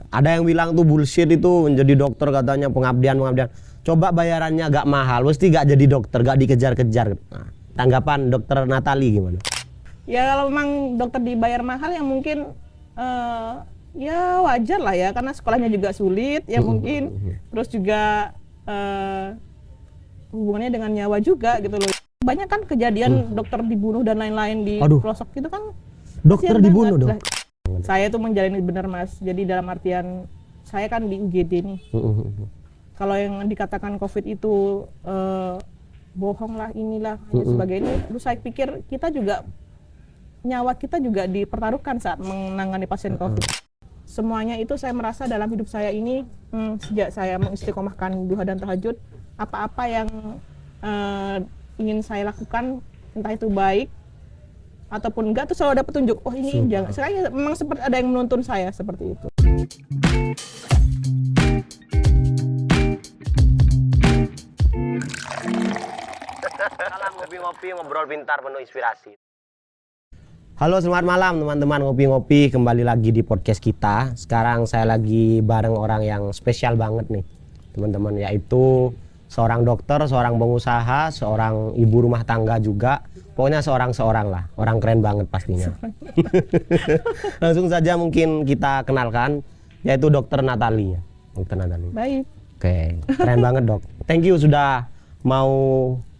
Ada yang bilang tuh bullshit itu menjadi dokter katanya pengabdian. Coba bayarannya gak mahal, mesti gak jadi dokter, gak dikejar-kejar. Nah, tanggapan dokter Natali gimana? Ya kalau memang dokter dibayar mahal ya mungkin ya wajar lah ya, karena sekolahnya juga sulit ya mungkin. Terus juga hubungannya dengan nyawa juga gitu loh. Banyak kan kejadian dokter dibunuh dan lain-lain di pelosok itu kan. Dokter dibunuh dong? Saya tuh menjalani benar mas, jadi dalam artian saya kan di UGD nih. Kalau yang dikatakan COVID itu bohong lah, inilah, dan sebagainya, terus saya pikir kita juga, nyawa kita juga dipertaruhkan saat menangani pasien COVID. Semuanya itu saya merasa dalam hidup saya ini, sejak saya mengistiqomahkan duha dan tahajud, apa-apa yang ingin saya lakukan, entah itu baik ataupun enggak, tuh selalu ada petunjuk. Oh ini jangan. Saya memang seperti ada yang menuntun saya seperti itu. Salam ngopi-ngopi, ngobrol pintar penuh inspirasi. Halo, selamat malam teman-teman ngopi-ngopi, kembali lagi di podcast kita. Sekarang saya lagi bareng orang yang spesial banget nih teman-teman, yaitu seorang dokter, seorang pengusaha, seorang ibu rumah tangga juga. Pokoknya seorang lah, orang keren banget pastinya. Langsung saja mungkin kita kenalkan, yaitu dokter Natali. Dokter Natali. Baik. Oke, keren banget dok. Thank you sudah mau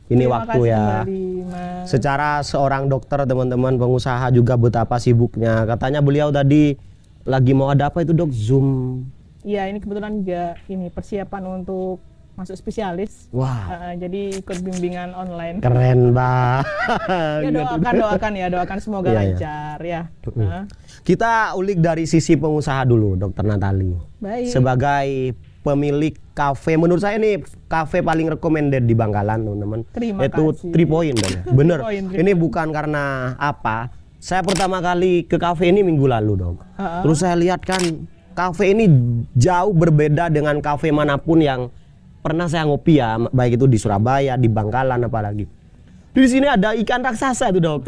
ini Terima waktu kasih ya. kembali, Mas. Secara seorang dokter teman-teman, pengusaha juga betapa sibuknya. Katanya beliau tadi lagi mau ada apa itu dok? Zoom. Iya, ini kebetulan juga ini persiapan untuk masuk spesialis. Wah. Jadi ikut bimbingan online. Keren banget. Ya doakan semoga lancar ya. Kita ulik dari sisi pengusaha dulu, dokter Natali. Baik. Sebagai pemilik kafe, menurut saya ini kafe paling recommended di Bangkalan teman-teman. Itu kasih. 3 point dong. Bener. Three Ini point. bukan karena apa. Saya pertama kali ke kafe ini minggu lalu dong. Terus saya lihat kan kafe ini jauh berbeda dengan kafe manapun yang pernah saya ngopi ya, baik itu di Surabaya, di Bangkalan apalagi. Di sini ada ikan raksasa itu dok.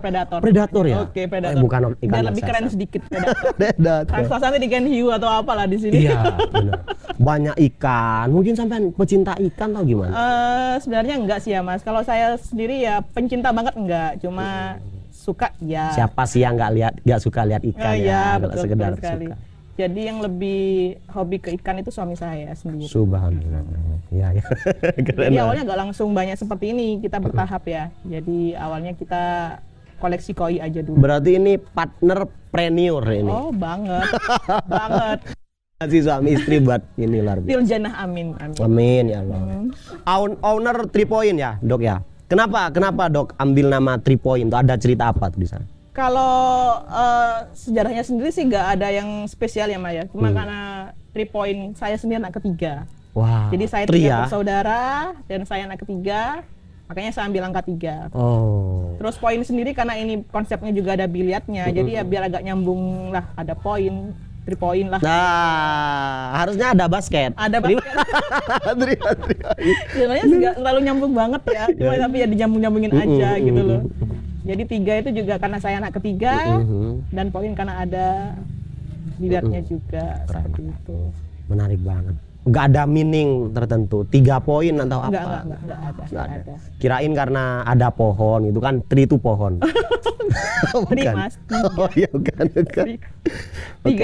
Predator. Predator ya? Oke, predator. Bukan ikan Biar lebih raksasa. keren sedikit predator. Predator. Raksasa nanti ikan hiu atau apalah di sini. Iya, benar. Banyak ikan. Mungkin sampai pecinta ikan atau gimana? Sebenarnya enggak sih ya mas. Kalau saya sendiri ya pencinta banget enggak. Cuma suka ya. Siapa sih yang nggak suka lihat ikan ya? Kalau betul, sekedar betul sekali. suka. Jadi yang lebih hobi ke ikan itu suami saya sendiri. Subhanallah. Iya, ya. Keren. Jadi awalnya nggak langsung banyak seperti ini, kita bertahap ya. Jadi awalnya kita koleksi koi aja dulu. Berarti ini partner preneur ini. Oh banget, banget. Si suami istri buat ini luar biasa. Til janah amin, amin. Amin ya Allah. Owner 3 point ya, Dok ya. Kenapa Dok ambil nama 3 point? Itu ada cerita apa tuh di sana? Kalau sejarahnya sendiri sih nggak ada yang spesial ya Maya. Cuma karena 3 point saya sendiri anak ketiga. Wah. Jadi saya 3 bersaudara dan saya anak ketiga. Makanya saya ambil angka 3. Oh. Terus poin sendiri karena ini konsepnya juga ada biliatnya. Jadi ya biar agak nyambung lah, ada poin, 3 point lah. Nah, harusnya ada basket. Ada basket. Sebenarnya nggak terlalu nyambung banget ya. Cuma tapi ya dinyambung-nyambungin aja gitu loh. Jadi 3 itu juga karena saya anak ketiga dan poin karena ada biliatnya juga. Seperti itu. Menarik banget. Nggak ada meaning tertentu, 3 poin atau apa? Nggak ada. Kirain karena ada pohon, itu kan 3 itu pohon. Bukan. Mas. Oh iya, bukan. 3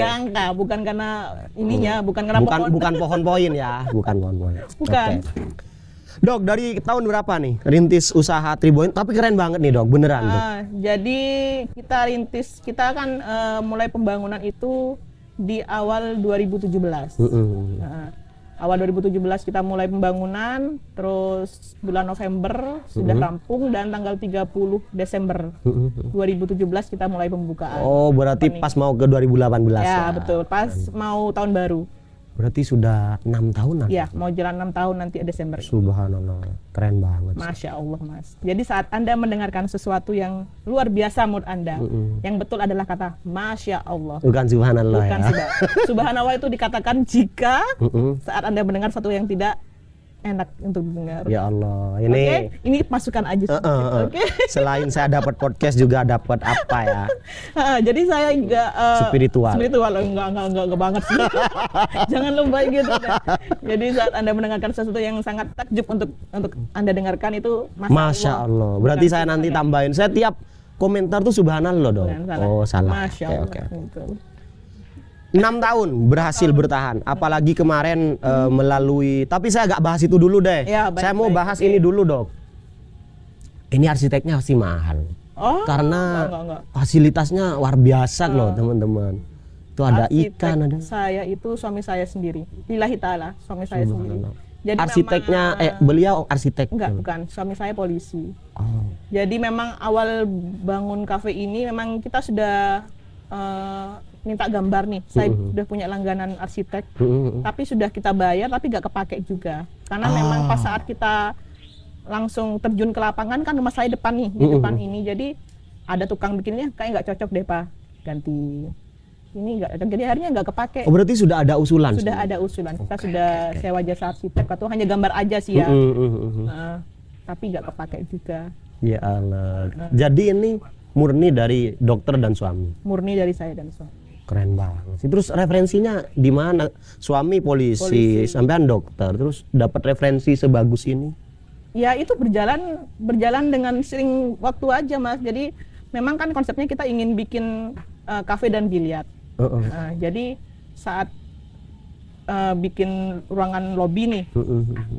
angka, bukan karena ininya, bukan karena pohon. Bukan pohon poin ya, bukan pohon poin. Bukan. Okay. Dok, dari tahun berapa nih rintis usaha 3 point? Tapi keren banget nih dok, beneran dok. Jadi kita kan mulai pembangunan itu di awal 2017. Awal 2017 kita mulai pembangunan, terus bulan November sudah rampung dan tanggal 30 Desember 2017 kita mulai pembukaan. Oh, berarti pas mau ke 2018 ya? Ya, betul. Pas mau tahun baru. Berarti sudah 6 tahunan? Iya, mau jalan 6 tahun nanti Desember. Subhanallah, keren banget. Masya Allah mas. Jadi saat Anda mendengarkan sesuatu yang luar biasa menurut Anda, yang betul adalah kata Masya Allah. Bukan Subhanallah. Bukan ya? Subhanallah itu dikatakan jika saat Anda mendengar sesuatu yang tidak enak untuk didengar. Ya Allah, ini Oke, ini masukan aja sedikit. Oke. selain saya dapat podcast juga dapat apa ya? Jadi saya juga Spiritual. Enggak banget sih. Jangan lupa gitu. Jadi saat Anda mendengarkan sesuatu yang sangat takjub untuk Anda dengarkan itu Masya Allah. Berarti Bukan saya nanti subhanallah. tambahin. Saya tiap komentar tuh subhanallah dong. Bukan salah. Oh, salah. Masya Oke, Allah. oke. Gitu. 6 tahun berhasil bertahan. Apalagi kemarin melalui, tapi saya agak bahas itu dulu deh. Ya, baik, saya mau baik, bahas oke. ini dulu, Dok. Ini arsiteknya pasti mahal. Oh, Karena enggak. fasilitasnya luar biasa loh, teman-teman. Itu ada Arsitek ikan, ada. saya itu suami saya sendiri. Lillahi ta'ala, suami saya sendiri. Jadi Arsiteknya memang, beliau arsitek. enggak, bukan. Suami saya polisi. Oh. Jadi memang awal bangun kafe ini memang kita sudah minta gambar nih. Saya udah punya langganan arsitek, tapi sudah kita bayar tapi nggak kepake juga. Karena memang pas saat kita langsung terjun ke lapangan kan rumah saya depan nih, di depan ini. Jadi ada tukang bikinnya kayak nggak cocok deh Pak, ganti. Ini nggak cocok. Jadi akhirnya nggak kepake. Oh, berarti sudah ada usulan. Sudah ada usulan. Kita sudah sewa jasa arsitek atau hanya gambar aja sih ya. Tapi nggak kepake juga. Ya Allah. Jadi ini murni dari dokter dan suami. Murni dari saya dan suami. Keren banget. Terus referensinya di mana? Suami polisi, sampean dokter, terus dapat referensi sebagus ini? Ya itu berjalan dengan sering waktu aja Mas. Jadi memang kan konsepnya kita ingin bikin kafe dan biliar. Jadi saat bikin ruangan lobby nih,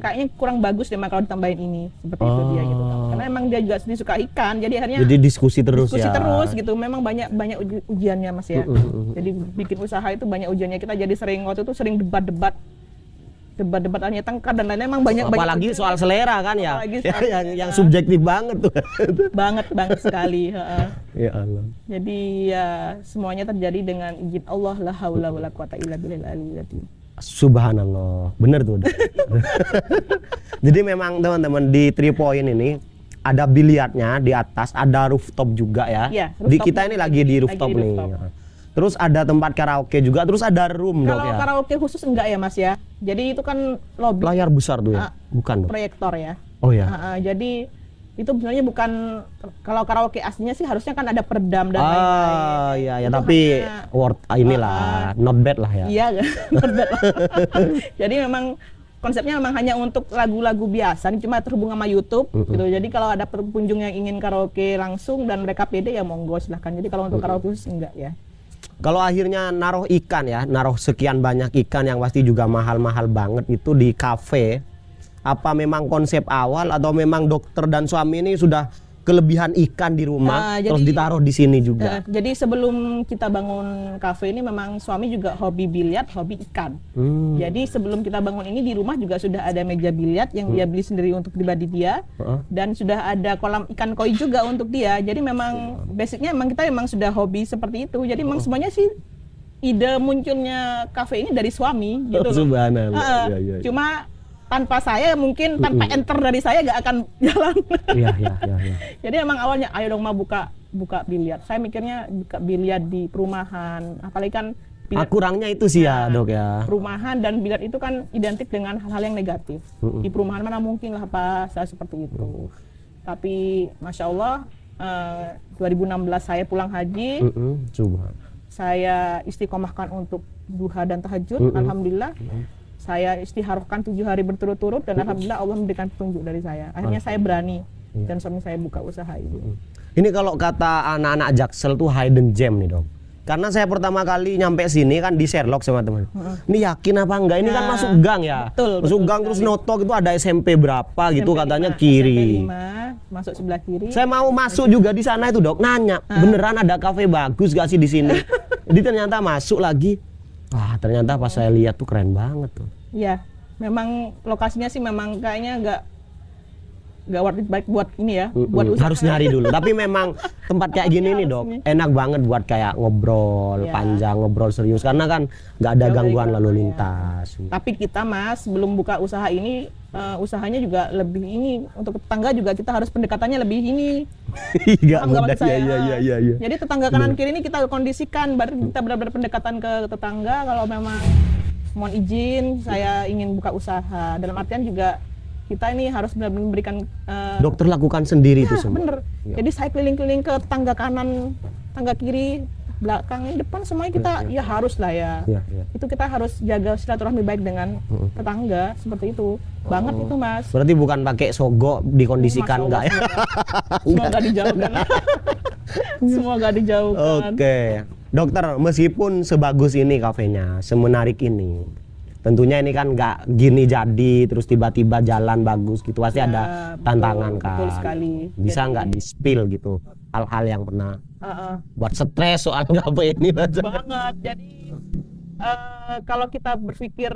kayaknya kurang bagus deh Mas kalau ditambahin ini seperti itu dia gitu. Karena emang dia juga suka ikan, jadi akhirnya Jadi diskusi terus ya. gitu. Memang banyak ujiannya Mas ya. Jadi bikin usaha itu banyak ujiannya. Kita jadi waktu itu sering debat hanya tengkar dan lainnya. Emang banyak Apalagi soal selera kan ya. Apalagi Ya, soal yang subjektif banget tuh. banget sekali. Ya Allah. Jadi ya semuanya terjadi dengan izin Allah, la haula wala quwata illa billahil aliyyil azim. Subhanallah, bener tuh. Jadi memang teman-teman di 3 Point ini ada biliarnya di atas, ada rooftop juga ya. Iya, Di rooftop. kita ini lagi di rooftop Lagi di nih. rooftop. Terus ada tempat karaoke juga, terus ada room dok Kalau ya. karaoke khusus enggak ya Mas ya. Jadi itu kan lobby Layar besar tuh ya, bukan dok? proyektor ya. Oh ya. Jadi itu sebenarnya bukan, kalau karaoke aslinya sih harusnya kan ada peredam dan lain-lain. Ah iya ya, Itu tapi hanya- worth inilah, not bad lah ya. Iya, berbeda. Jadi memang konsepnya memang hanya untuk lagu-lagu biasa, cuma terhubung sama YouTube gitu. Jadi kalau ada pengunjung yang ingin karaoke langsung dan mereka pede ya monggo silahkan. Jadi kalau untuk karaoke khusus enggak ya. Kalau akhirnya naruh ikan ya, naruh sekian banyak ikan yang pasti juga mahal-mahal banget itu di kafe. Apa memang konsep awal atau memang dokter dan suami ini sudah kelebihan ikan di rumah terus jadi- ditaruh di sini juga? Jadi sebelum kita bangun kafe ini memang suami juga hobi biliar, hobi ikan. Jadi sebelum kita bangun ini di rumah juga sudah ada meja biliar yang dia beli sendiri untuk pribadi dia, dan sudah ada kolam ikan koi juga untuk dia. Jadi memang basicnya memang kita memang sudah hobi seperti itu. Jadi memang semuanya sih ide munculnya kafe ini dari suami gitu loh. Subhanallah. Ya, ya, ya. Cuma tanpa saya mungkin tanpa enter dari saya gak akan jalan. Iya, iya. Jadi emang awalnya ayo dong mah buka biliar. Saya mikirnya buka biliar di perumahan, apalagi kan biliar Kurangnya itu sih ya dok ya. perumahan dan biliar itu kan identik dengan hal-hal yang negatif. Di perumahan mana mungkin lah Pak saya seperti itu. Tapi Masya Allah 2016 saya pulang haji, Subhan. saya istiqomahkan untuk duha dan tahajud. Alhamdulillah saya istiharahkan 7 hari berturut-turut dan alhamdulillah Allah memberikan petunjuk dari saya. Akhirnya saya berani dan suami saya buka usaha ini. Ini kalau kata anak-anak Jaksel tuh hidden gem nih dok. Karena saya pertama kali nyampe sini kan di Sherlock sama teman. Ini yakin apa enggak? Ini kan masuk gang ya. Masuk gang terus notok itu ada SMP berapa gitu katanya kiri. SMP 5, masuk sebelah kiri. Saya mau masuk juga di sana itu dok, nanya beneran ada kafe bagus gak sih di sini? Jadi ternyata masuk lagi. Wah ternyata pas saya lihat tuh keren banget tuh. Iya, memang lokasinya sih memang kayaknya nggak worth it baik buat ini ya, buat usaha. Harus nyari dulu. Tapi memang tempat kayak gini nih dok, enak banget buat kayak ngobrol Ya. panjang, ngobrol serius karena kan nggak ada Jauh dari gangguan lalu keramaian. lintas. Tapi kita Mas belum buka usaha ini, usahanya juga lebih ini untuk tetangga juga kita harus pendekatannya lebih ini. Nggak Paham nggak mudah maksud saya? ya. Jadi tetangga kanan kiri ini kita kondisikan, baru kita benar-benar pendekatan ke tetangga. Kalau memang mohon izin, saya ingin buka usaha. Dalam artian juga kita ini harus benar-benar memberikan Dokter lakukan sendiri itu ya, semua. bener. Ya. Jadi saya keliling-keliling ke tangga kanan, tangga kiri, belakang, depan semuanya kita ya harus lah ya. Ya, ya. Itu kita harus jaga silaturahmi baik dengan tetangga seperti itu. Banget itu Mas. Berarti bukan pakai sogo dikondisikan enggak ya? Semoga dijauhkan. Semoga dijauhkan. Oke. Dokter, meskipun sebagus ini kafenya, semenarik ini, tentunya ini kan nggak gini jadi terus tiba-tiba jalan bagus gitu, pasti Ya, ada tantangan kan. betul sekali. Bisa Jadi- nggak di-spill gitu hal-hal yang pernah Heeh. buat stres soal kafe ini? Banget. Jadi kalau kita berpikir,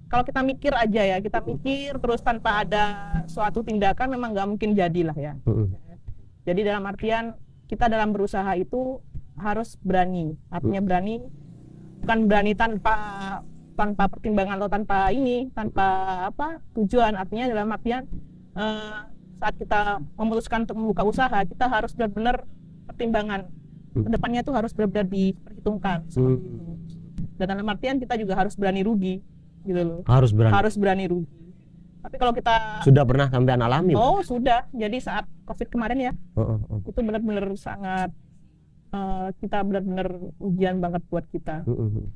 kalau kita mikir aja ya, kita mikir terus tanpa ada suatu tindakan memang nggak mungkin jadilah ya. Jadi dalam artian kita dalam berusaha itu harus berani. Artinya berani, bukan berani tanpa pertimbangan atau tanpa tujuan. Artinya dalam artian saat kita memutuskan untuk membuka usaha, kita harus benar-benar pertimbangan kedepannya itu harus benar-benar diperhitungkan. Seperti itu. Dan dalam artian kita juga harus berani rugi, gitu loh. Harus berani. Harus berani rugi. Tapi kalau kita Sudah pernah sampean alami? Mbak? oh sudah, jadi saat COVID kemarin ya, Oh. itu benar-benar sangat kita benar-benar ujian banget buat kita. 2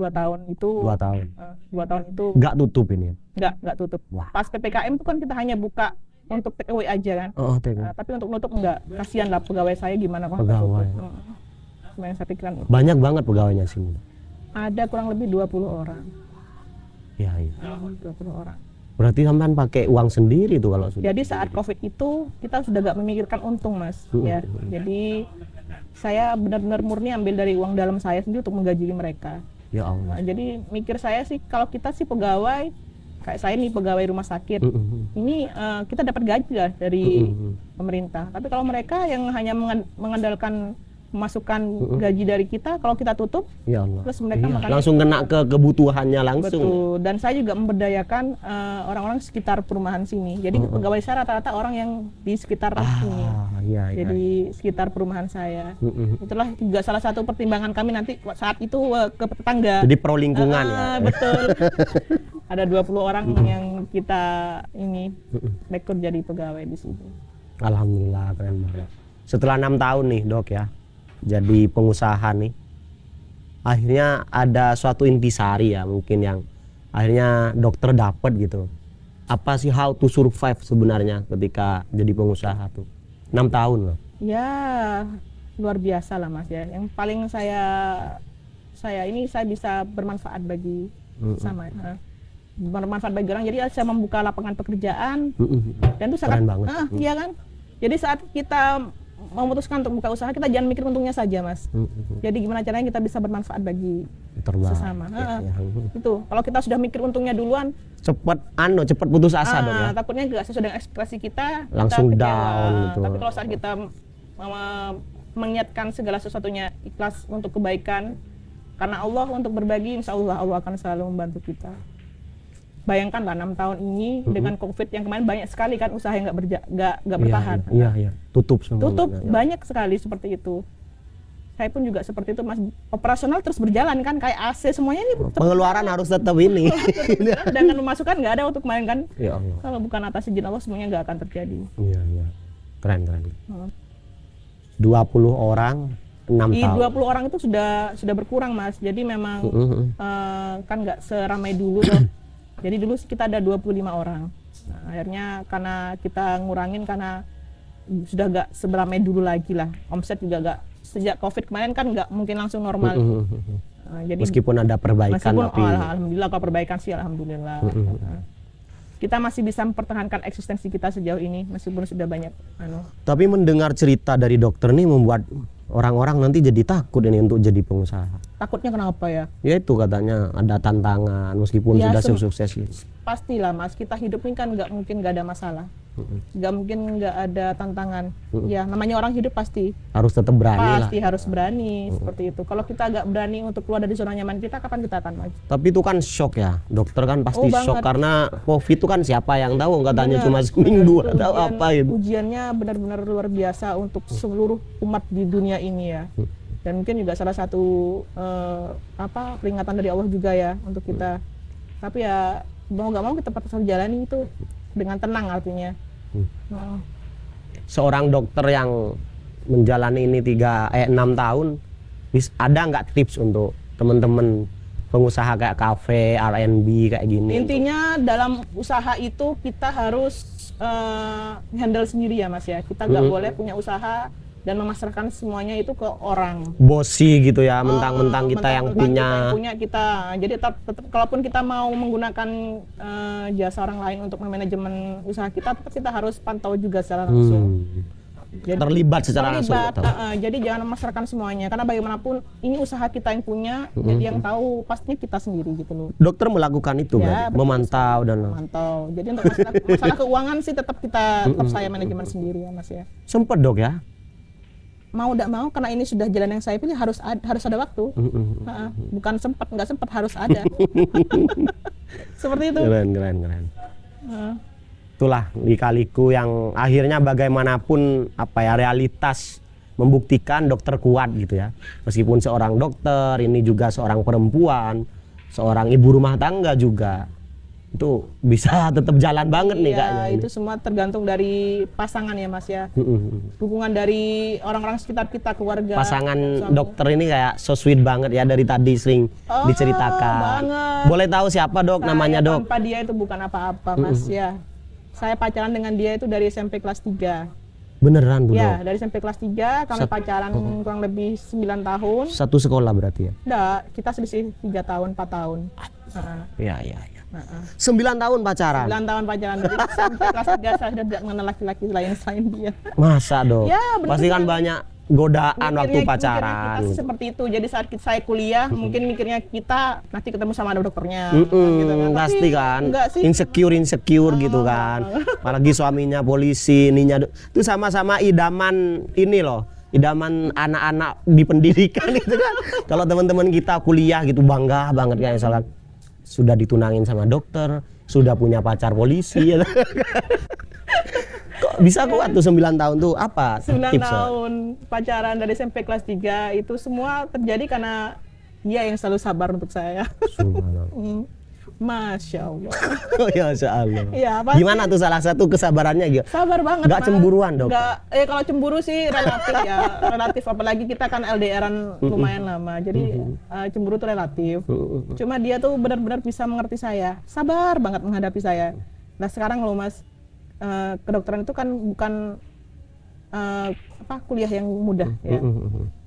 tahun itu 2 tahun. 2 tahun itu Nggak tutup ini. nggak tutup. Wah. Pas PPKM itu kan kita hanya buka untuk take away aja kan. Oh, tengok. Tapi untuk nutup enggak. Kasihan lah pegawai saya gimana kalau Pegawai. tutup. Cuma yang saya pikirkan Banyak banget pegawainya sini. ada kurang lebih 20 orang. Ya, iya. 20 orang. Berarti sampean pakai uang sendiri tuh kalau sudah. Jadi saat COVID itu kita sudah gak memikirkan untung Mas. Ya. Jadi saya benar-benar murni ambil dari uang dalam saya sendiri untuk menggaji mereka. Ya Allah. Nah, jadi mikir saya sih kalau kita sih pegawai kayak saya nih pegawai rumah sakit, ini kita dapat gaji lah dari pemerintah. Tapi kalau mereka yang hanya mengandalkan memasukkan gaji dari kita, kalau kita tutup, Ya Allah. terus mereka Iya, makan langsung kena ke kebutuhannya langsung. betul. Dan saya juga memberdayakan orang-orang sekitar perumahan sini. Jadi pegawai saya rata-rata orang yang di sekitar sini. Iya, iya. Jadi sekitar perumahan saya. Itulah juga salah satu pertimbangan kami nanti saat itu ke tetangga. Jadi pro lingkungan ya. Betul. Ada 20 orang yang kita ini rekrut jadi pegawai di sini. Alhamdulillah keren banget. Setelah 6 tahun nih Dok ya, jadi pengusaha nih, akhirnya ada suatu intisari ya mungkin yang akhirnya dokter dapat gitu. Apa sih how to survive sebenarnya ketika jadi pengusaha tuh? 6 tahun loh. Ya luar biasa lah Mas ya. Yang paling saya bisa bermanfaat bagi sama bermanfaat bagi orang. Jadi saya membuka lapangan pekerjaan dan itu sangat Keren banget. iya kan. Jadi saat kita memutuskan untuk buka usaha, kita jangan mikir untungnya saja Mas. Jadi gimana caranya kita bisa bermanfaat bagi Terbang. sesama. Ya. Itu kalau kita sudah mikir untungnya duluan, Cepet putus asa Dok ya. takutnya nggak sesuai dengan ekspektasi kita Langsung kita kecewa. down gitu. Tapi kalau saat kita mengingatkan segala sesuatunya ikhlas untuk kebaikan karena Allah, untuk berbagi, insya Allah Allah akan selalu membantu kita. Bayangkanlah 6 tahun ini dengan COVID yang kemarin banyak sekali kan usaha yang nggak bertahan. Iya. Tutup semua. Tutup banyak sekali seperti itu. Saya pun juga seperti itu Mas, operasional terus berjalan kan kayak AC semuanya ini Pengeluaran harus tetap ini. dengan memasukkan nggak ada waktu kemarin kan. Ya Allah. Kalau bukan atas izin Allah semuanya nggak akan terjadi. Iya. Keren. 20 orang 6 Di tahun. 20 orang itu sudah berkurang Mas. Jadi memang kan nggak seramai dulu loh. Jadi dulu kita ada 25 orang. Nah, akhirnya karena kita ngurangin karena sudah nggak seberamai dulu lagi lah. Omset juga nggak, sejak COVID kemarin kan nggak mungkin langsung normal. Nah, jadi Meskipun ada perbaikan tapi alhamdulillah kalau perbaikan sih alhamdulillah. Nah, kita masih bisa mempertahankan eksistensi kita sejauh ini meskipun sudah banyak Tapi mendengar cerita dari dokter nih membuat orang-orang nanti jadi takut ini untuk jadi pengusaha. Takutnya kenapa ya? Ya itu katanya ada tantangan meskipun Ya, sudah sukses gitu. Pastilah Mas, kita hidup ini kan nggak mungkin nggak ada masalah, nggak mungkin nggak ada tantangan. Ya namanya orang hidup pasti Harus tetap berani lah. harus berani seperti itu. Kalau kita nggak berani untuk keluar dari zona nyaman kita, kapan kita akan maju? Tapi itu kan shock ya. Dokter kan pasti Oh, shock banget. karena COVID itu kan siapa yang tahu katanya Benar. cuma seminggu atau apa gitu. Ujiannya benar-benar luar biasa untuk seluruh umat di dunia ini ya. Dan mungkin juga salah satu peringatan dari Allah juga ya untuk kita. Tapi ya mau nggak mau kita harus jalani itu. dengan tenang artinya. Seorang dokter yang menjalani ini 6 tahun, ada nggak tips untuk teman-teman pengusaha kayak kafe, R&B kayak gini? Intinya dalam usaha itu kita harus handle sendiri ya Mas ya. Kita nggak boleh punya usaha dan memasrahkan semuanya itu ke orang. Bosi gitu ya, mentang-mentang kita yang Mentang-mentang punya. kita. Jadi tetap kalaupun kita mau menggunakan jasa orang lain untuk manajemen usaha kita, tetap kita harus pantau juga secara langsung. Terlibat secara langsung. Jadi jangan memasrahkan semuanya, karena bagaimanapun ini usaha kita yang punya, jadi yang tahu pastinya kita sendiri gitu loh. Dokter melakukan itu Ya, kan, memantau dan Memantau. Jadi untuk masalah keuangan sih tetap saya manajemen sendiri ya Mas ya. sempet dok ya. Mau tidak mau, karena ini sudah jalan yang saya pilih, harus ada waktu. Bukan nggak sempat, harus ada. Seperti itu. Keren. Itulah lika-liku yang akhirnya bagaimanapun realitas membuktikan dokter kuat gitu ya. Meskipun seorang dokter, ini juga seorang perempuan, seorang ibu rumah tangga juga, itu bisa tetap jalan banget nih kayaknya. Itu semua tergantung dari pasangan ya Mas ya. Dukungan dari orang-orang sekitar kita, keluarga. Pasangan dokter ini kayak so sweet banget ya, dari tadi sering diceritakan. Banget. Boleh tahu siapa dok, namanya dok? Tanpa dia itu bukan apa-apa Mas ya. Saya pacaran dengan dia itu dari SMP kelas 3. Beneran tuh Ya, dok? dari SMP kelas 3 kami pacaran kurang lebih 9 tahun. Satu sekolah berarti ya? Enggak, kita selisih 3 tahun, 4 tahun. Iya. 9 tahun pacaran? 9 tahun pacaran, dari SMP kelas 3 saya sudah tidak mengenal laki-laki lain selain dia. Masa dok? Ya, bener. Pasti kan banyak godaan waktu pacaran. Mikirnya kita seperti itu. Jadi saat saya kuliah, mungkin mikirnya kita nanti ketemu sama dokternya. Gitu kan. Pasti kan, enggak sih. insecure gitu kan. Apalagi suaminya polisi, ininya itu sama-sama idaman ini loh. Idaman anak-anak di pendidikan gitu kan. Kalau teman-teman kita kuliah gitu bangga banget kayak misalkan sudah ditunangin sama dokter, sudah punya pacar polisi ya. Kok bisa kuat tuh 9 tahun tuh, apa 9 tipsnya? tahun pacaran dari SMP kelas 3 itu semua terjadi karena dia yang selalu sabar untuk saya. Masya Allah. Ya Masya Allah. Ya, pasti. Gimana tuh salah satu kesabarannya gitu? Sabar banget. Nggak cemburuan dok? Nggak, kalau cemburu sih relatif ya. Relatif, apalagi kita kan LDRan lumayan lama. Jadi cemburu tuh relatif. Cuma dia tuh benar-benar bisa mengerti saya. Sabar banget menghadapi saya. Nah sekarang loh Mas, kedokteran itu kan bukan kuliah yang mudah ya.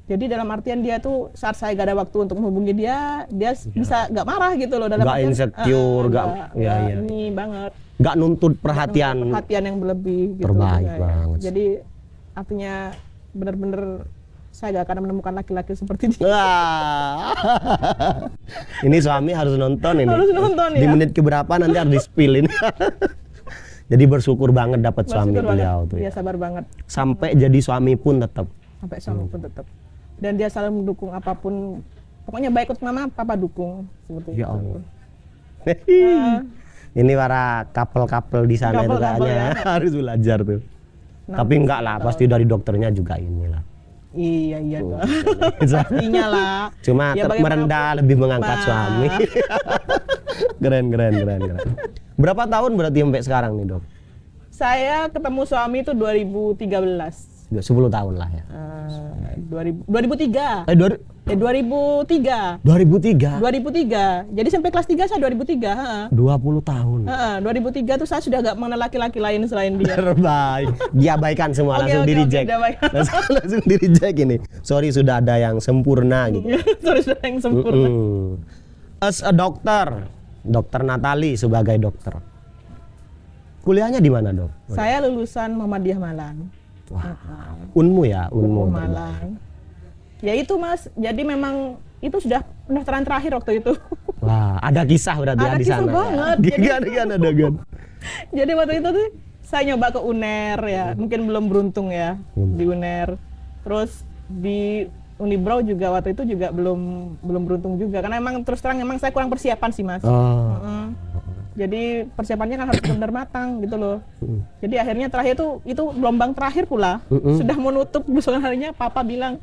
Jadi dalam artian dia tuh saat saya gak ada waktu untuk menghubungi dia bisa gak marah gitu loh. Dalam gak artian, insecure, ini banget. Gak nuntut perhatian. Perhatian yang berlebih gitu. Terbaik banget. Jadi artinya benar-benar saya gak akan menemukan laki-laki seperti dia. Ini suami harus nonton ini. Harus nonton ya. Di menit keberapa nanti harus di-spill ini. Jadi bersyukur banget dapat suami beliau tuh. Dia sabar banget. Sampai jadi suami pun tetap. Sampai suami pun tetap. Dan dia selalu mendukung apapun. Pokoknya baik untuk mama, papa dukung seperti Ya itu. Allah. Ini para couple-couple di sana itu kayaknya ya. harus belajar tuh. Tapi enggak lah, pasti dari dokternya juga inilah. Iya pastinya lah. Cuma Ya, merendah lebih mengangkat suami. Keren. Berapa tahun berarti sampai sekarang nih dok? Saya ketemu suami itu 2013. 10 tahun lah ya. 2003. 2003. 2003. Jadi sampai kelas 3 saya 2003. 20 tahun. 2003 tuh saya sudah gak mengenal laki-laki lain selain dia. Terbaik. Diabaikan semua, langsung di reject. Langsung di reject ini. Sorry sudah ada yang sempurna gitu. Sorry sudah yang sempurna. As a dokter, Dokter Natali sebagai dokter. Kuliahnya di mana dok? Saya lulusan Muhammadiyah Malang. Wah, Unmu ya, Unmu Malang. Ya itu Mas, jadi memang itu sudah pendaftaran terakhir waktu itu. Wah, ada kisah berarti ya di sana. Ada kisah banget. Jadi waktu itu tuh saya nyoba ke UNER ya, mungkin belum beruntung ya di UNER. Terus di Unibrau juga waktu itu juga belum beruntung juga, karena emang terus terang emang saya kurang persiapan sih Mas. Jadi persiapannya kan harus benar matang gitu loh. Jadi akhirnya terakhir itu gelombang terakhir pula, sudah menutup besok harinya papa bilang,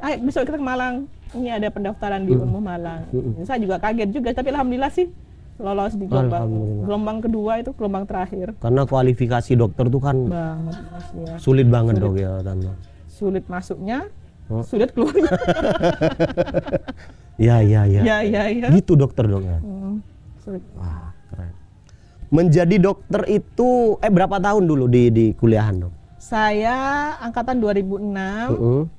ayo besok kita ke Malang, ini ada pendaftaran di Unmu Malang. Saya juga kaget juga, tapi alhamdulillah sih lolos di gelombang kedua, itu gelombang terakhir. Karena kualifikasi dokter tuh kan Banget Mas, ya. sulit banget dok ya Tante. Sulit masuknya, sulit keluarnya. Ya. Ya. Gitu dokter dong ya. Sulit. Wah, keren. Menjadi dokter itu berapa tahun dulu di kuliahan dok? Saya angkatan 2006.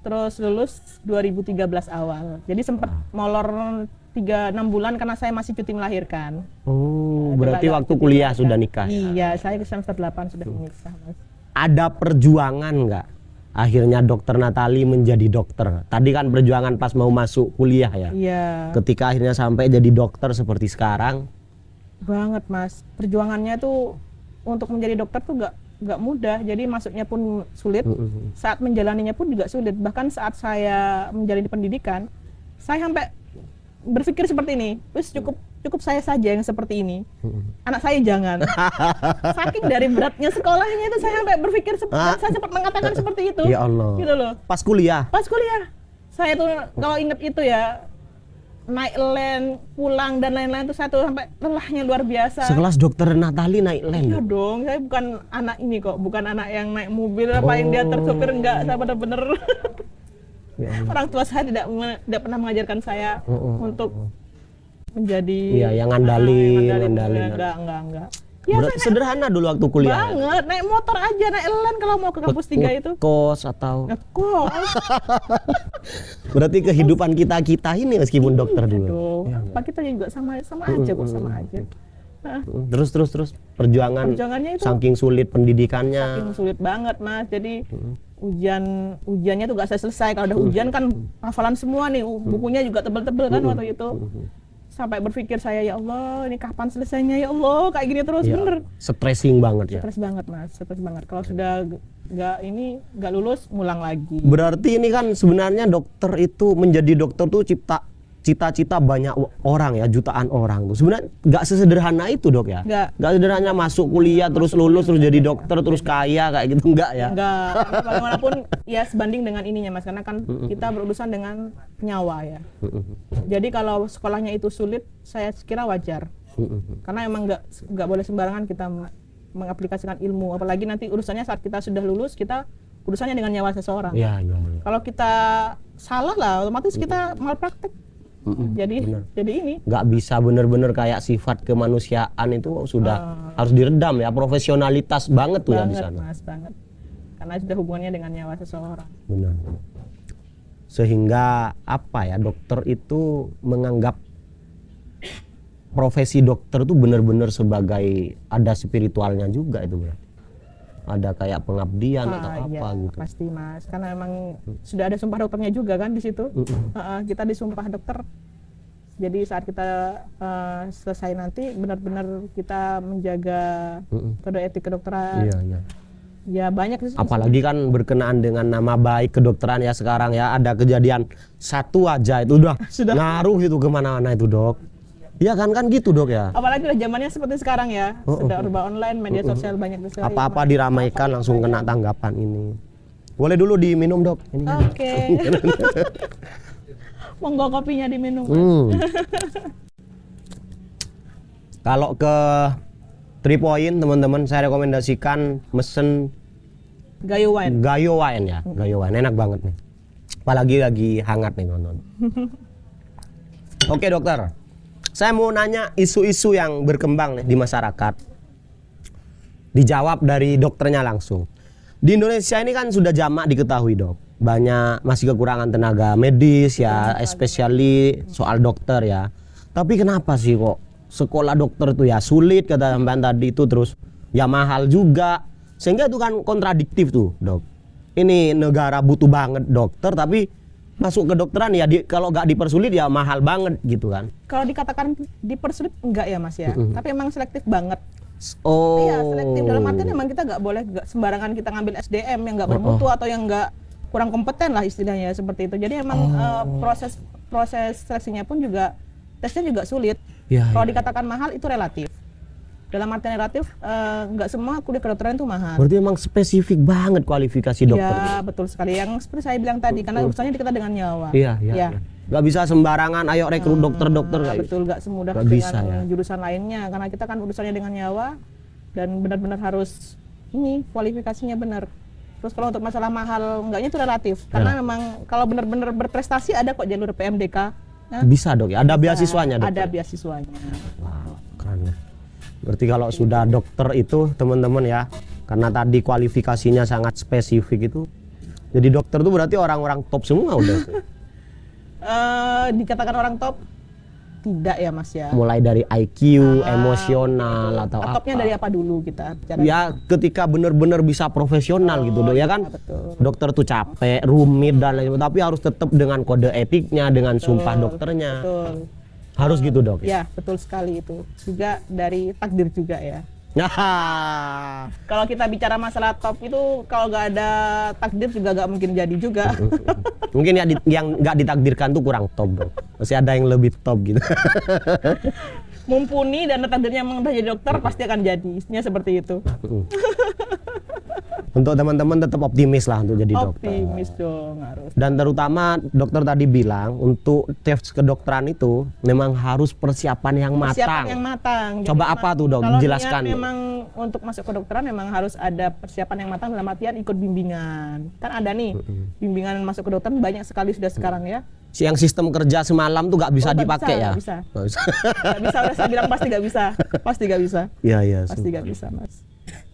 Terus lulus 2013 awal. Jadi sempat molor 6 bulan karena saya masih cuti melahirkan. Oh, berarti waktu kuliah sudah nikah? Iya, saya ke semester 8 sudah menikah, Mas. Ada perjuangan nggak akhirnya dokter Natali menjadi dokter? Tadi kan perjuangan pas mau masuk kuliah ya? Iya. Ketika akhirnya sampai jadi dokter seperti sekarang? Banget, Mas. Perjuangannya tuh untuk menjadi dokter tuh nggak mudah, jadi masuknya pun sulit, saat menjalaninya pun juga sulit. Bahkan saat saya menjalani pendidikan, saya sampai berpikir seperti ini, wis cukup saya saja yang seperti ini, anak saya jangan. Saking dari beratnya sekolahnya itu saya sampai berpikir dan saya sempat mengatakan seperti itu. Ya Allah. Gitu loh. Pas kuliah, saya tuh kalau inget itu ya, naik land, pulang dan lain-lain tuh saya tuh sampai lelahnya luar biasa. sekelas dokter Natali naik land? Iya dong, saya bukan anak ini kok, bukan anak yang naik mobil apa yang dia tersopir, enggak, saya bener-bener orang tua saya tidak pernah mengajarkan saya untuk menjadi yang ngandalin. Enggak. Ya, Sederhana dulu waktu kuliah. Banget, naik motor aja, naik land kalau mau ke kampus 3 itu. Kos atau? Ngekos. Berarti kehidupan kita ini meskipun dokter dulu. Aduh, apa kita juga sama aja kok, sama aja. Terus perjuangannya itu saking sulit pendidikannya. Saking sulit banget, Mas. Jadi ujiannya tuh gak selesai. Kalau udah ujian kan hafalan semua nih, bukunya juga tebel-tebel kan waktu itu. Sampai berpikir saya, ya Allah, ini kapan selesainya ya Allah, kayak gini terus ya, bener. Stressing banget ya. Stres banget, Mas, stres banget. Kalau sudah nggak lulus, ngulang lagi. Berarti ini kan sebenarnya dokter itu, menjadi dokter tuh cita-cita banyak orang ya, jutaan orang tuh. Sebenarnya nggak sesederhana itu dok ya. Nggak sederhana masuk kuliah terus lulus terus jadi dokter terus kaya kayak gitu, enggak ya. Nggak, bagaimanapun ya sebanding dengan ininya Mas, karena kan kita berurusan dengan nyawa ya. Jadi kalau sekolahnya itu sulit, saya kira wajar. Karena emang nggak boleh sembarangan kita mengaplikasikan ilmu, apalagi nanti urusannya saat kita sudah lulus, kita urusannya dengan nyawa seseorang. Ya. Kalau kita salah lah, otomatis kita malpraktek. Jadi ini nggak bisa bener-bener kayak sifat kemanusiaan itu sudah harus diredam ya, profesionalitas banget tuh ya di sana. Mas, banget. Karena sudah hubungannya dengan nyawa seseorang. Benar. Sehingga apa ya, dokter itu menganggap profesi dokter itu benar-benar sebagai ada spiritualnya juga itu berarti. Ada kayak pengabdian atau apa gitu. Pasti Mas, karena emang sudah ada sumpah dokternya juga kan di situ. Kita disumpah dokter. Jadi saat kita selesai nanti benar-benar kita menjaga kode etik kedokteran. Iya. Ya banyak sih. Apalagi kan berkenaan dengan nama baik kedokteran ya sekarang ya, ada kejadian satu aja itu udah ngaruh itu kemana-mana itu dok. Iya kan gitu dok ya. Apalagi udah zamannya seperti sekarang ya, sudah serba online, media sosial banyak sekali. Apa-apa diramaikan langsung kena tanggapan ini. Boleh dulu diminum dok. Oke. Monggo kopinya diminum. Kalau ke 3 Point teman-teman, saya rekomendasikan mesen Gayo Wine ya. Gayo Wine enak banget nih. Apalagi lagi hangat nih teman-teman. Oke dokter. Saya mau nanya isu-isu yang berkembang nih di masyarakat. Dijawab dari dokternya langsung. Di Indonesia ini kan sudah jamak diketahui dok, banyak masih kekurangan tenaga medis ya, especially soal dokter ya. Tapi kenapa sih kok sekolah dokter itu ya sulit kata sampean tadi itu, terus ya mahal juga, sehingga itu kan kontradiktif tuh dok. Ini negara butuh banget dokter tapi masuk ke dokteran ya kalau nggak dipersulit ya mahal banget gitu kan. Kalau dikatakan dipersulit enggak ya Mas ya, tapi emang selektif banget. Oh. Iya, selektif dalam artian memang kita nggak boleh sembarangan kita ngambil SDM yang nggak bermutu atau yang nggak kurang kompeten lah istilahnya seperti itu. Jadi emang proses seleksinya pun juga tesnya juga sulit. Kalau dikatakan mahal itu relatif. Dalam artian relatif, nggak semua kuliah kedokteran itu mahal. Berarti emang spesifik banget kualifikasi dokter. Ya betul sekali. Yang seperti saya bilang tadi, karena urusannya kita dengan nyawa. Iya. Nggak bisa sembarangan ayo rekrut dokter-dokter kayak gitu. Betul, nggak semudah Nggak dengan bisa, ya. jurusan lainnya, karena kita kan urusannya dengan nyawa dan benar-benar harus ini kualifikasinya benar. Terus kalau untuk masalah mahal enggaknya itu relatif, karena memang kalau benar-benar berprestasi ada kok jalur PMDK. Nah, Bisa dok ya, ada beasiswanya dok. ada beasiswanya. Wow, keren ya. Berarti kalau sudah dokter itu teman-teman ya, karena tadi kualifikasinya sangat spesifik itu, jadi dokter tuh berarti orang-orang top semua udah. Dikatakan orang top tidak ya mas ya. Mulai dari IQ, emosional atau apa. Topnya dari apa dulu kita bicara? Ya ketika benar-benar bisa profesional gitu dok ya kan. Betul. Dokter tuh capek, rumit dan lain-lain, tapi harus tetap dengan kode etiknya, dengan sumpah dokternya. Betul. Harus gitu dok. Ya betul sekali itu. Juga dari takdir juga ya. Nah, Kalau kita bicara masalah top itu kalau nggak ada takdir juga nggak mungkin jadi juga. mungkin ya yang nggak ditakdirkan tuh kurang top dok. Masih ada yang lebih top gitu. Mumpuni dan takdirnya memang udah jadi dokter pasti akan jadi. Isinya seperti itu. Untuk teman-teman tetap optimis lah untuk jadi dokter. Optimis dong harus. Dan terutama dokter tadi bilang untuk tes kedokteran itu memang harus persiapan yang matang. Persiapan yang matang. Coba apa tuh dok? Kalau Jelaskan. niat memang untuk masuk kedokteran memang harus ada persiapan yang matang dalam artian ikut bimbingan. Kan ada nih bimbingan masuk kedokteran banyak sekali sudah sekarang ya. Yang sistem kerja semalam tuh nggak bisa dipakai ya? Nggak bisa. Nggak bisa, udah saya bilang pasti nggak bisa. Pasti nggak bisa. Iya iya. Pasti nggak bisa mas.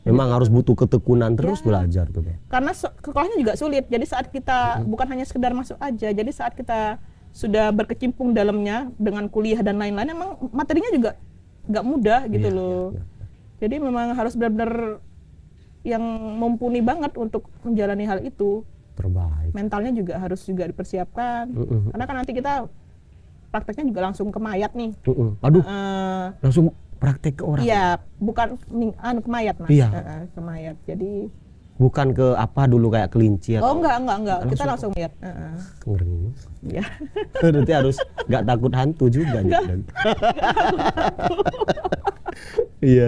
Memang harus butuh ketekunan terus belajar tuh. Karena sekolahnya juga sulit. Jadi saat kita bukan hanya sekedar masuk aja. Jadi saat kita sudah berkecimpung dalamnya dengan kuliah dan lain-lain, emang materinya juga nggak mudah gitu loh. Jadi memang harus benar-benar yang mumpuni banget untuk menjalani hal itu. Terbaik. Mentalnya juga harus juga dipersiapkan. Karena kan nanti kita prakteknya juga langsung ke mayat nih. Aduh, langsung praktek ke orang. Iya, bukan ke mayat mas. Iya. Ke mayat. Jadi Bukan ke apa dulu kayak kelinci atau. oh enggak. Kita langsung lihat. Ngeri. Iya. Berarti harus nggak takut hantu juga nih. Iya.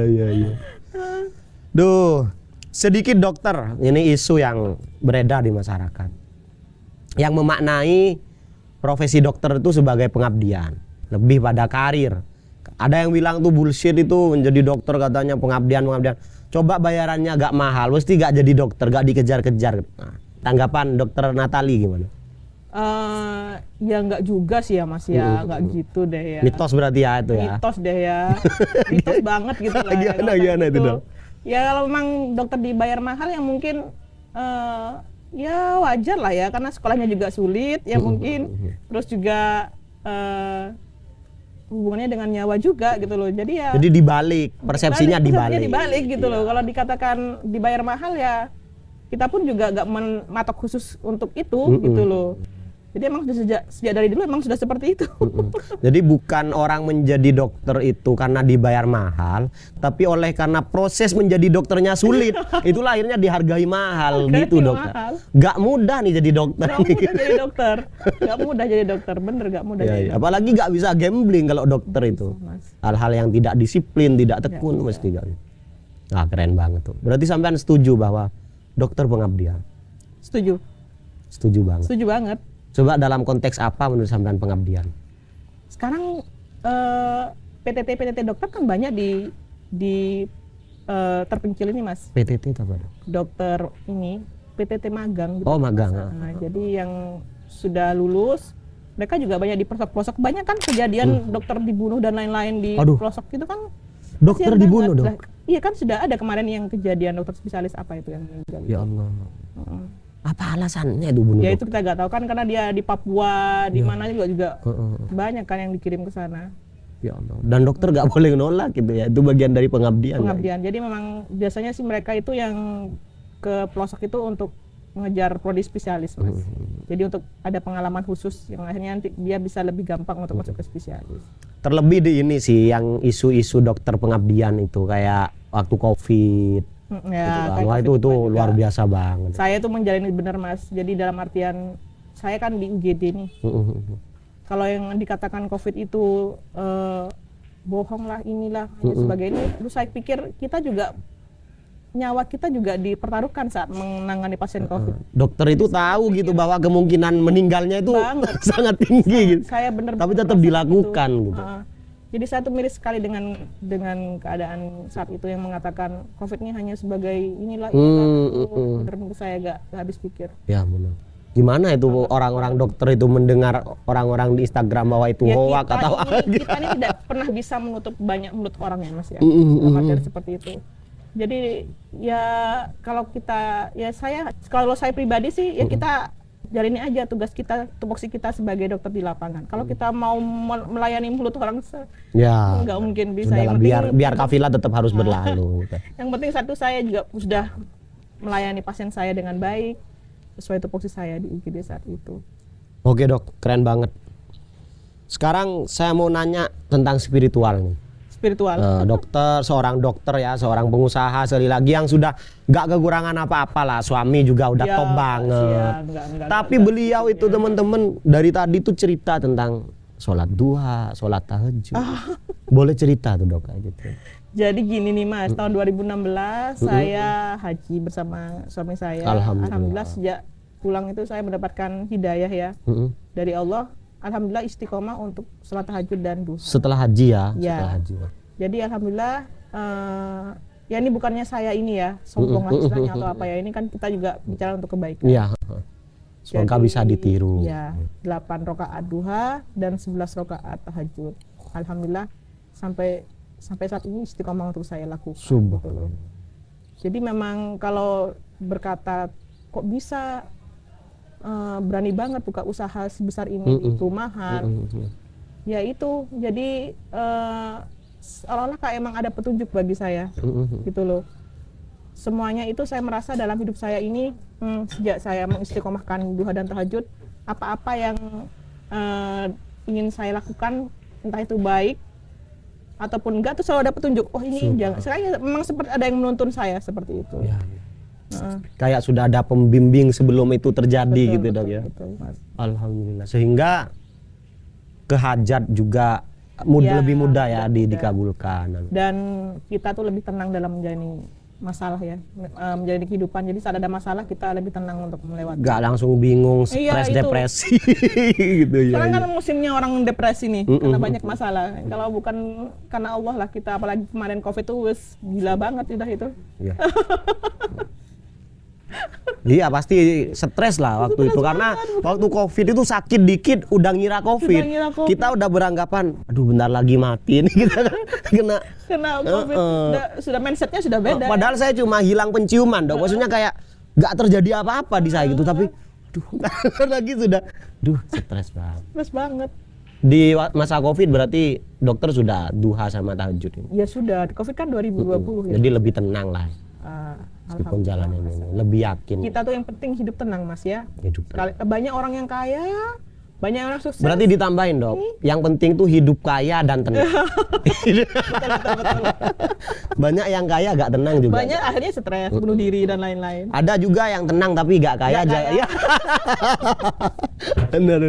Duh, sedikit dokter. Ini isu yang beredar di masyarakat. Yang memaknai profesi dokter itu sebagai pengabdian, lebih pada karir. Ada yang bilang tuh bullshit itu menjadi dokter katanya pengabdian. Coba bayarannya gak mahal, mesti gak jadi dokter, gak dikejar-kejar. Nah, tanggapan dokter Natali gimana? Ya nggak juga sih ya mas ya, nggak gitu deh ya. Mitos berarti ya itu ya. Mitos deh ya, mitos banget gitu lah. Gimana itu dong? Ya kalau memang dokter dibayar mahal ya mungkin ya wajar lah ya, karena sekolahnya juga sulit ya mungkin. Terus juga hubungannya dengan nyawa juga gitu loh. Jadi ya. Jadi dibalik, persepsinya dibalik. Dibalik gitu loh. Kalau dikatakan dibayar mahal ya, kita pun juga nggak mematok khusus untuk itu gitu loh. Jadi emang sejak dari dulu emang sudah seperti itu. Jadi bukan orang menjadi dokter itu karena dibayar mahal, tapi karena proses menjadi dokternya sulit. Itulah akhirnya dihargai mahal gitu dokter. Gak mudah nih jadi dokter. Gak mudah jadi dokter, bener gak mudah jadi dokter. Apalagi gak bisa gambling kalau dokter itu. Hal-hal yang tidak disiplin, tidak tekun mesti gak. Nah, keren banget tuh. Berarti sampean setuju bahwa dokter pengabdian? Setuju. Setuju banget. Setuju banget. Coba dalam konteks apa menurut sampean pengabdian? Sekarang PTT dokter kan banyak di terpencil ini mas. PTT itu apa? Dokter ini PTT magang. Gitu. Oh magang. Nah, jadi yang sudah lulus mereka juga banyak di pelosok-pelosok. Banyak kan kejadian dokter dibunuh dan lain-lain di pelosok itu kan. Dokter dibunuh dong? Iya kan sudah ada kemarin yang kejadian dokter spesialis apa itu yang meninggal. Ya Allah. Apa alasannya itu bunuh? Ya itu kita nggak tahu kan, karena dia di Papua, di mana juga banyak kan yang dikirim ke sana. Ya Allah. Dan dokter nggak boleh nolak gitu ya. Itu bagian dari pengabdian. Pengabdian. Jadi memang biasanya sih mereka itu yang ke pelosok itu untuk mengejar prodi spesialis, mas. Jadi untuk ada pengalaman khusus yang akhirnya nanti dia bisa lebih gampang untuk masuk ke spesialis. Terlebih di ini sih yang isu-isu dokter pengabdian itu kayak waktu COVID. Ya, wah itu luar biasa banget. Saya itu menjalani benar mas. Jadi dalam artian saya kan di UGD nih. Kalau yang dikatakan COVID itu bohong lah inilah sebagainya. Terus saya pikir kita juga nyawa kita juga dipertaruhkan saat menangani pasien COVID. Dokter itu tahu gitu bahwa kemungkinan meninggalnya itu Banget. sangat tinggi gitu. Saya benar. Tapi tetap dilakukan gitu. Jadi saya tuh miris sekali dengan keadaan saat itu yang mengatakan COVID ini hanya sebagai inilah. Benar-benar saya gak habis pikir. Ya benar. Gimana itu orang-orang dokter itu mendengar orang-orang di Instagram bahwa itu hoax atau kita ini tidak pernah bisa menutup banyak mulut orang ya Mas ya. Dalam materi seperti itu. Jadi ya kalau saya pribadi sih ya kita jalani aja tugas kita, tupoksi kita sebagai dokter di lapangan. Kalau kita mau melayani mulut orang ya nggak mungkin bisa. Yang biar kafilah tetap harus berlalu. Yang penting satu, saya juga sudah melayani pasien saya dengan baik sesuai tupoksi saya di UGD saat itu. Oke dok, keren banget. Sekarang saya mau nanya tentang spiritual nih. Spiritual. Seorang dokter ya, seorang pengusaha sekali lagi yang sudah nggak kekurangan apa-apa lah. Suami juga udah top banget. Enggak, tapi beliau itu teman-teman dari tadi tuh cerita tentang sholat duha, sholat tahajud. Boleh cerita tuh dok kayak gitu. Jadi gini nih Mas, tahun 2016 saya haji bersama suami saya. Alhamdulillah sejak pulang itu saya mendapatkan hidayah ya dari Allah. Alhamdulillah istiqomah untuk sholat tahajud dan duha. Setelah haji ya? Setelah haji. Jadi alhamdulillah ya ini bukannya saya ini ya sombong lah istilahnya atau apa ya, ini kan kita juga bicara untuk kebaikan. Iya. Semoga bisa ditiru. Ya, 8 rakaat duha dan 11 rakaat tahajud. Alhamdulillah sampai saat ini istiqomah untuk saya lakukan. Subhanallah. Jadi memang kalau berkata kok bisa berani banget buka usaha sebesar ini di perumahan, ya itu jadi seolah-olah kayak emang ada petunjuk bagi saya, gitu loh. Semuanya itu saya merasa dalam hidup saya ini sejak saya mengistiqomahkan duha dan tahajud, apa-apa yang ingin saya lakukan, entah itu baik ataupun enggak, tuh selalu ada petunjuk. Oh ini jangan. Saya memang seperti ada yang menuntun saya seperti itu. Ya. Kayak sudah ada pembimbing sebelum itu terjadi. Betul, gitu dok ya. Betul, Mas. Alhamdulillah. Sehingga kehajat juga lebih mudah ya dikabulkan. Dan kita tuh lebih tenang dalam menjalani masalah ya, menjalani kehidupan. Jadi saat ada masalah kita lebih tenang untuk melewati. Gak langsung bingung, stres, depresi gitu ya. Sekarang kan musimnya orang depresi nih, karena banyak masalah. Kalau bukan karena Allah lah kita, apalagi kemarin COVID tuh gila banget udah itu. Iya. Iya pasti stres lah waktu itu karena waktu COVID itu sakit dikit udah ngira COVID. Kita udah beranggapan aduh bentar lagi mati nih kita kena COVID. Sudah mindsetnya sudah beda. Padahal saya cuma hilang penciuman dok. Maksudnya kayak nggak terjadi apa-apa di saya gitu, tapi lagi sudah stres banget. Stres banget. Di masa COVID berarti dokter sudah duha sama tahajud ini? Ya sudah, COVID kan 2020 ya. Jadi lebih tenang lah. Meskipun jalannya lebih yakin. Kita tuh yang penting hidup tenang Mas ya. Banyak orang yang kaya, banyak orang sukses. Berarti ditambahin dok, yang penting tuh hidup kaya dan tenang. betul. Banyak yang kaya gak tenang juga. Banyak akhirnya stres, bunuh diri dan lain-lain. Ada juga yang tenang tapi gak kaya aja. Ya. Benar.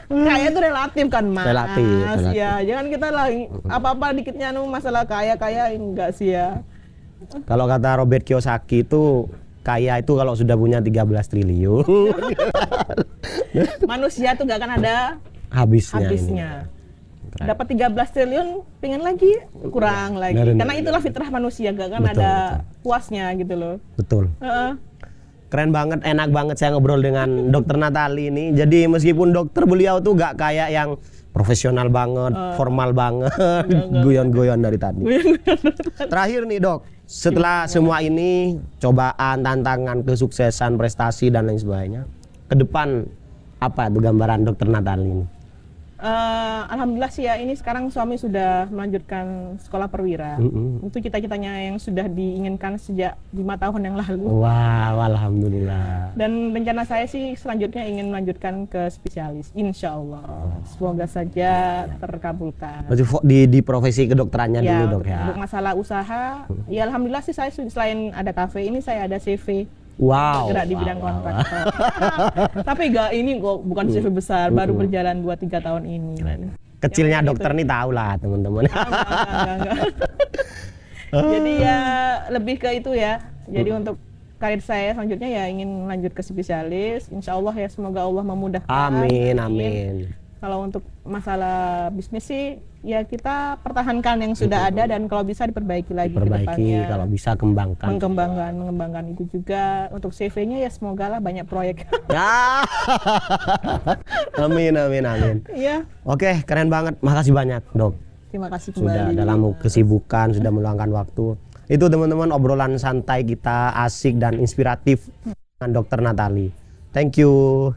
Kaya itu relatif kan Mas. Relatif. Ya, jangan kita lagi apa-apa dikitnya masalah kaya enggak sih ya. Kalau kata Robert Kiyosaki itu kaya itu kalau sudah punya 13 triliun. Manusia tuh gak akan ada habisnya. Dapat 13 triliun, pengen lagi, kurang lagi. Karena itulah fitrah manusia, gak akan ada puasnya gitu loh. Betul. Keren banget, enak banget saya ngobrol dengan Dokter Natali ini. Jadi meskipun dokter, beliau tuh gak kayak yang profesional banget, formal banget, guyon-guyon dari tadi. Terakhir nih dok, setelah semua ini cobaan, tantangan, kesuksesan, prestasi dan lain sebagainya, ke depan apa tuh gambaran Dokter Natali ini? Alhamdulillah sih ya, ini sekarang suami sudah melanjutkan sekolah perwira. Itu cita-citanya yang sudah diinginkan sejak 5 tahun yang lalu. Wow, alhamdulillah. Dan rencana saya sih selanjutnya ingin melanjutkan ke spesialis, insya Allah. Semoga saja terkabulkan. Di profesi kedokterannya ya, dulu dok ya. Untuk masalah usaha, ya alhamdulillah sih saya selain ada kafe ini saya ada CV. Wow. Gerak di bidang kontraktor. Tapi ini kok bukan CV besar, baru berjalan 2-3 tahun ini. Kecilnya dokter nih tahu lah teman-teman. Jadi ya lebih ke itu ya. Jadi untuk karir saya selanjutnya ya ingin lanjut ke spesialis. Insya Allah ya, semoga Allah memudahkan. Amin. Kalau untuk masalah bisnis sih ya kita pertahankan yang sudah ada, dan kalau bisa diperbaiki lagi ke depannya. Kalau bisa kembangkan. Mengembangkan itu juga. Untuk CV-nya ya semoga lah banyak proyek. Ya. Amin. Iya. Oke, keren banget. Makasih banyak, Dok. Terima kasih Sudah kembali. dalam kesibukan, sudah meluangkan waktu. Itu teman-teman obrolan santai kita, asik dan inspiratif dengan Dokter Natali. Thank you.